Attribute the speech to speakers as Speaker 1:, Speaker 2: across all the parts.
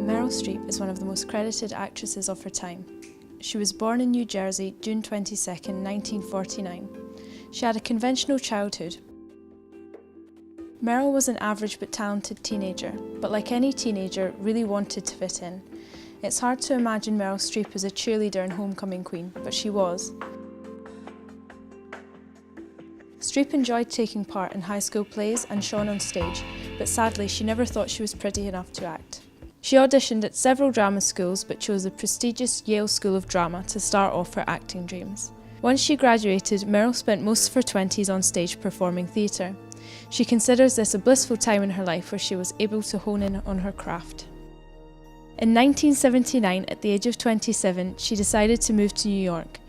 Speaker 1: Meryl Streep is one of the most credited actresses of her time. She was born in New Jersey, June 22, 1949. She had a conventional childhood. Meryl was an average but talented teenager, but like any teenager, really wanted to fit in. It's hard to imagine Meryl Streep as a cheerleader and homecoming queen, but she was. Streep enjoyed taking part in high school plays and shone on stage, but sadly she never thought she was pretty enough to act. She auditioned at several drama schools but chose the prestigious Yale School of Drama to start off her acting dreams. Once she graduated, Meryl spent most of her 20s on stage performing theatre. She considers this a blissful time in her life where she was able to hone in on her craft. In 1979, at the age of 27, she decided to move to New York.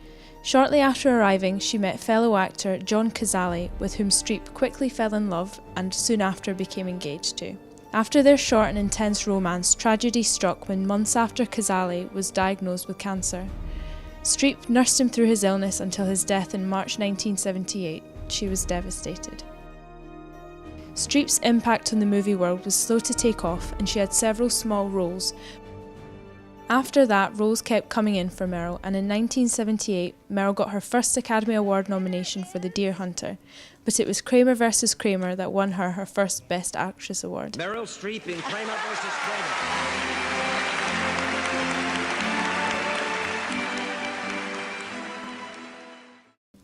Speaker 1: Shortly after arriving, she met fellow actor John Cazale, with whom Streep quickly fell in love and soon after became engaged to. After their short and intense romance, tragedy struck when months after Cazale was diagnosed with cancer. Streep nursed him through his illness until his death in March 1978. She was devastated. Streep's impact on the movie world was slow to take off, and she had several small roles. After that, roles kept coming in for Meryl, and in 1978, Meryl got her first Academy Award nomination for The Deer Hunter, but it was Kramer vs. Kramer that won her first Best Actress award.
Speaker 2: Meryl Streep in Kramer vs. Kramer.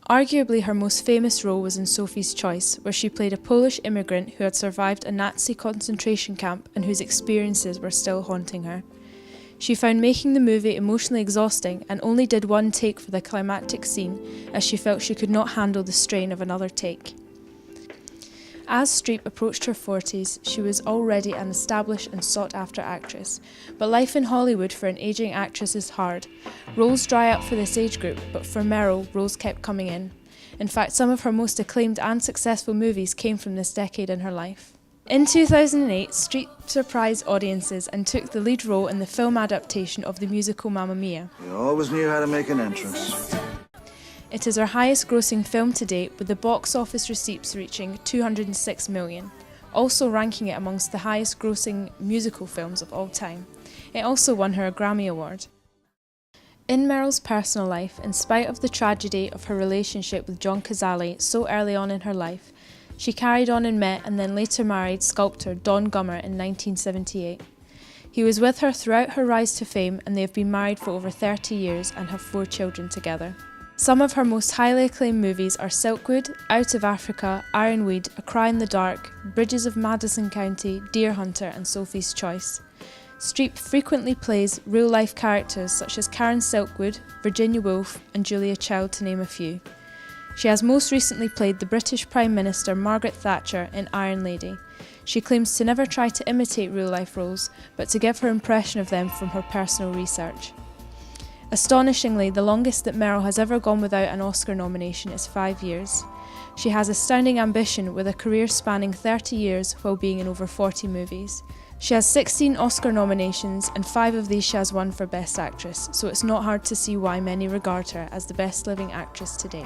Speaker 1: Arguably her most famous role was in Sophie's Choice, where she played a Polish immigrant who had survived a Nazi concentration camp and whose experiences were still haunting her. She found making the movie emotionally exhausting and only did one take for the climactic scene, as she felt she could not handle the strain of another take. As Streep approached her 40s, she was already an established and sought-after actress. But life in Hollywood for an ageing actress is hard. Roles dry up for this age group, but for Meryl, roles kept coming in. In fact, some of her most acclaimed and successful movies came from this decade in her life. In 2008, Streep surprised audiences and took the lead role in the film adaptation of the musical Mamma Mia.
Speaker 3: You always knew how to make an entrance.
Speaker 1: It is her highest grossing film to date, with the box office receipts reaching $206 million, also ranking it amongst the highest grossing musical films of all time. It also won her a Grammy Award. In Meryl's personal life, in spite of the tragedy of her relationship with John Cazale so early on in her life, she carried on and met and then later married sculptor Don Gummer in 1978. He was with her throughout her rise to fame, and they have been married for over 30 years and have 4 children together. Some of her most highly acclaimed movies are Silkwood, Out of Africa, Ironweed, A Cry in the Dark, Bridges of Madison County, Deer Hunter and Sophie's Choice. Streep frequently plays real-life characters such as Karen Silkwood, Virginia Woolf and Julia Child, to name a few. She has most recently played the British Prime Minister Margaret Thatcher in Iron Lady. She claims to never try to imitate real-life roles, but to give her impression of them from her personal research. Astonishingly, the longest that Meryl has ever gone without an Oscar nomination is 5 years. She has astounding ambition, with a career spanning 30 years while being in over 40 movies. She has 16 Oscar nominations, and 5 of these she has won for Best Actress, so it's not hard to see why many regard her as the best living actress today.